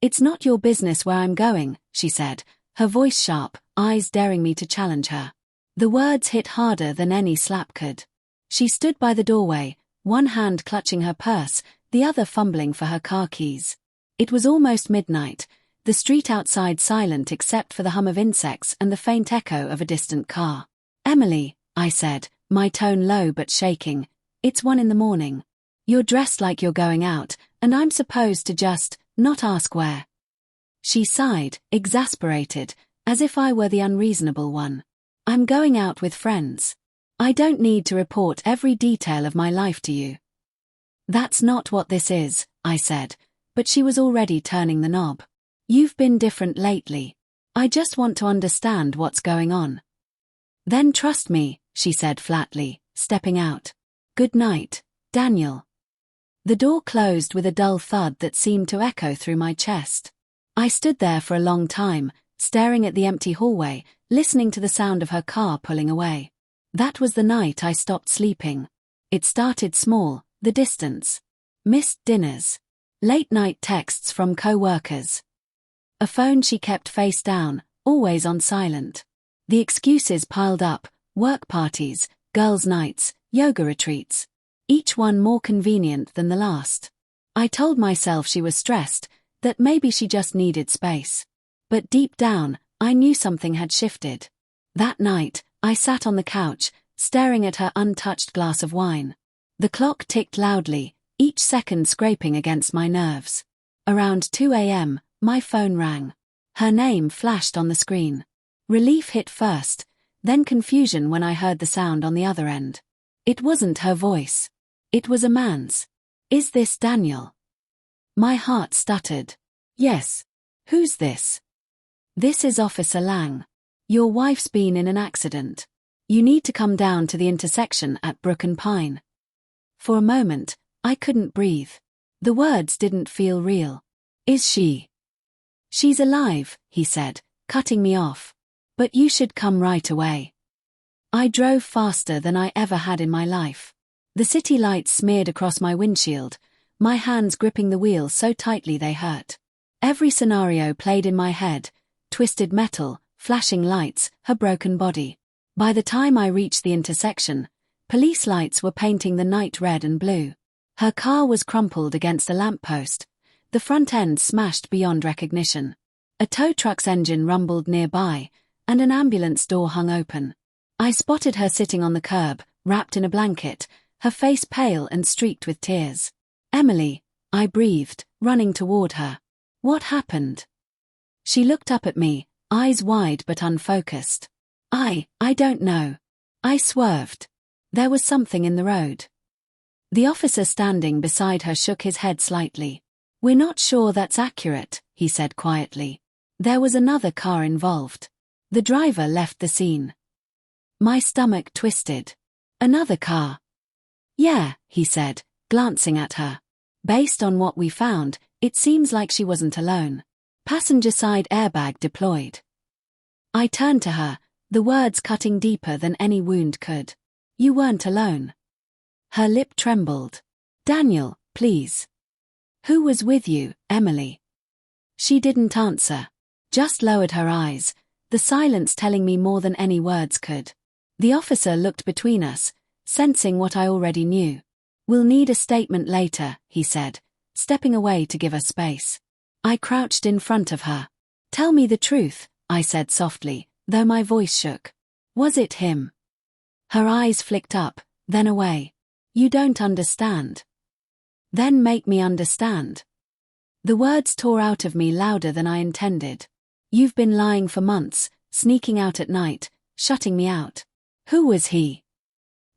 It's not your business where I'm going, she said, her voice sharp, eyes daring me to challenge her. The words hit harder than any slap could. She stood by the doorway, one hand clutching her purse, the other fumbling for her car keys. It was almost midnight, the street outside silent except for the hum of insects and the faint echo of a distant car. Emily, I said, my tone low but shaking, it's 1 a.m. You're dressed like you're going out, and I'm supposed to just not ask where. She sighed, exasperated, as if I were the unreasonable one. I'm going out with friends. I don't need to report every detail of my life to you. That's not what this is, I said, but she was already turning the knob. You've been different lately. I just want to understand what's going on. Then trust me, she said flatly, stepping out. Good night, Daniel. The door closed with a dull thud that seemed to echo through my chest. I stood there for a long time, staring at the empty hallway, listening to the sound of her car pulling away. That was the night I stopped sleeping. It started small, the distance. Missed dinners. Late-night texts from co-workers. A phone she kept face down, always on silent. The excuses piled up, work parties, girls' nights, yoga retreats. Each one more convenient than the last. I told myself she was stressed, that maybe she just needed space. But deep down, I knew something had shifted. That night, I sat on the couch, staring at her untouched glass of wine. The clock ticked loudly, each second scraping against my nerves. Around 2 a.m., my phone rang. Her name flashed on the screen. Relief hit first, then confusion when I heard the sound on the other end. It wasn't her voice. It was a man's. Is this Daniel? My heart stuttered. Yes. Who's this? This is Officer Lang. Your wife's been in an accident. You need to come down to the intersection at Brook and Pine. For a moment, I couldn't breathe. The words didn't feel real. Is she? She's alive, he said, cutting me off. But you should come right away. I drove faster than I ever had in my life. The city lights smeared across my windshield, my hands gripping the wheel so tightly they hurt. Every scenario played in my head, twisted metal, flashing lights, her broken body. By the time I reached the intersection, police lights were painting the night red and blue. Her car was crumpled against a lamppost, the front end smashed beyond recognition. A tow truck's engine rumbled nearby, and an ambulance door hung open. I spotted her sitting on the curb, wrapped in a blanket, her face pale and streaked with tears. Emily, I breathed, running toward her. What happened? She looked up at me, eyes wide but unfocused. I don't know. I swerved. There was something in the road. The officer standing beside her shook his head slightly. We're not sure that's accurate, he said quietly. There was another car involved. The driver left the scene. My stomach twisted. Another car. Yeah, he said, glancing at her. Based on what we found, it seems like she wasn't alone. Passenger side airbag deployed. I turned to her, the words cutting deeper than any wound could. You weren't alone. Her lip trembled. Daniel, please. Who was with you, Emily? She didn't answer. Just lowered her eyes, the silence telling me more than any words could. The officer looked between us, sensing what I already knew. We'll need a statement later, he said, stepping away to give us space. I crouched in front of her. Tell me the truth, I said softly, though my voice shook. Was it him? Her eyes flicked up, then away. You don't understand. Then make me understand. The words tore out of me louder than I intended. You've been lying for months, sneaking out at night, shutting me out. Who was he?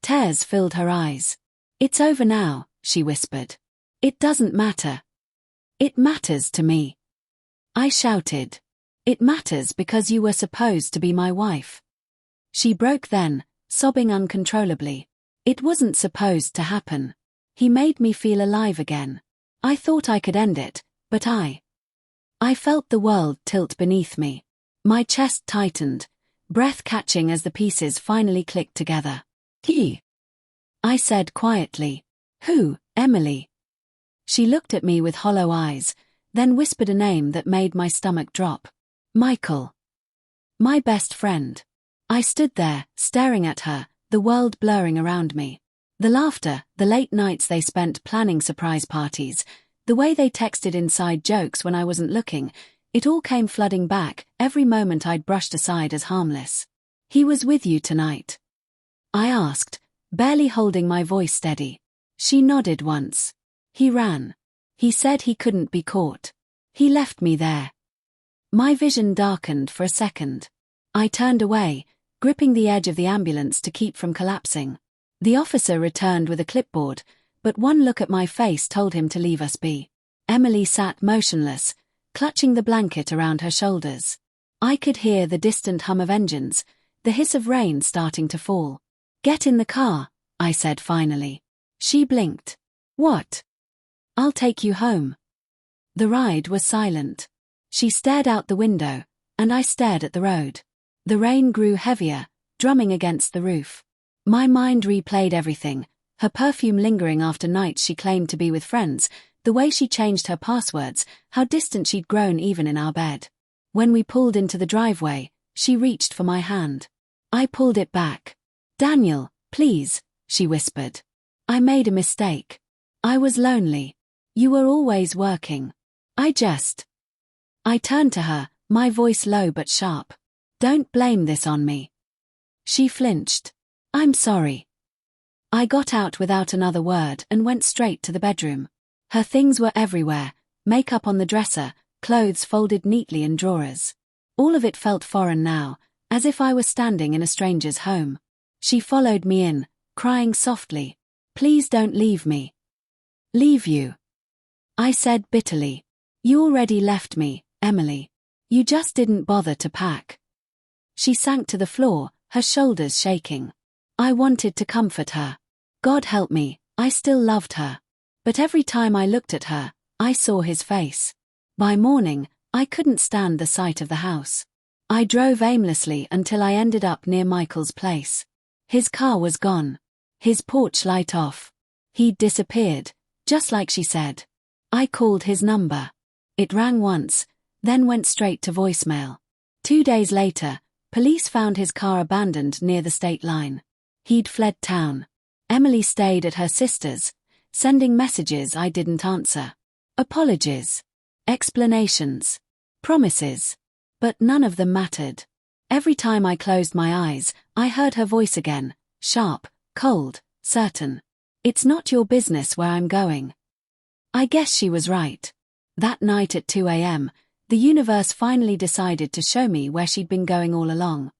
Tears filled her eyes. It's over now, she whispered. It doesn't matter. It matters to me. I shouted. It matters because you were supposed to be my wife. She broke then, sobbing uncontrollably. It wasn't supposed to happen. He made me feel alive again. I thought I could end it, but I felt the world tilt beneath me. My chest tightened, breath catching as the pieces finally clicked together. He. I said quietly. Who, Emily? She looked at me with hollow eyes, then whispered a name that made my stomach drop. Michael. My best friend. I stood there, staring at her, the world blurring around me. The laughter, the late nights they spent planning surprise parties, the way they texted inside jokes when I wasn't looking, it all came flooding back, every moment I'd brushed aside as harmless. He was with you tonight? I asked, barely holding my voice steady. She nodded once. He ran. He said he couldn't be caught. He left me there. My vision darkened for a second. I turned away, gripping the edge of the ambulance to keep from collapsing. The officer returned with a clipboard, but one look at my face told him to leave us be. Emily sat motionless, clutching the blanket around her shoulders. I could hear the distant hum of engines, the hiss of rain starting to fall. Get in the car, I said finally. She blinked. What? I'll take you home. The ride was silent. She stared out the window, and I stared at the road. The rain grew heavier, drumming against the roof. My mind replayed everything, her perfume lingering after nights she claimed to be with friends, the way she changed her passwords, how distant she'd grown even in our bed. When we pulled into the driveway, she reached for my hand. I pulled it back. Daniel, please, she whispered. I made a mistake. I was lonely. You were always working. I turned to her, my voice low but sharp. Don't blame this on me. She flinched. I'm sorry. I got out without another word and went straight to the bedroom. Her things were everywhere, makeup on the dresser, clothes folded neatly in drawers. All of it felt foreign now, as if I was standing in a stranger's home. She followed me in, crying softly. Please don't leave me. Leave you? I said bitterly. You already left me, Emily. You just didn't bother to pack. She sank to the floor, her shoulders shaking. I wanted to comfort her. God help me, I still loved her. But every time I looked at her, I saw his face. By morning, I couldn't stand the sight of the house. I drove aimlessly until I ended up near Michael's place. His car was gone. His porch light off. He'd disappeared, just like she said. I called his number. It rang once, then went straight to voicemail. 2 days later, police found his car abandoned near the state line. He'd fled town. Emily stayed at her sister's, sending messages I didn't answer. Apologies. Explanations. Promises. But none of them mattered. Every time I closed my eyes, I heard her voice again, sharp, cold, certain. It's not your business where I'm going. I guess she was right. That night at 2 a.m., the universe finally decided to show me where she'd been going all along.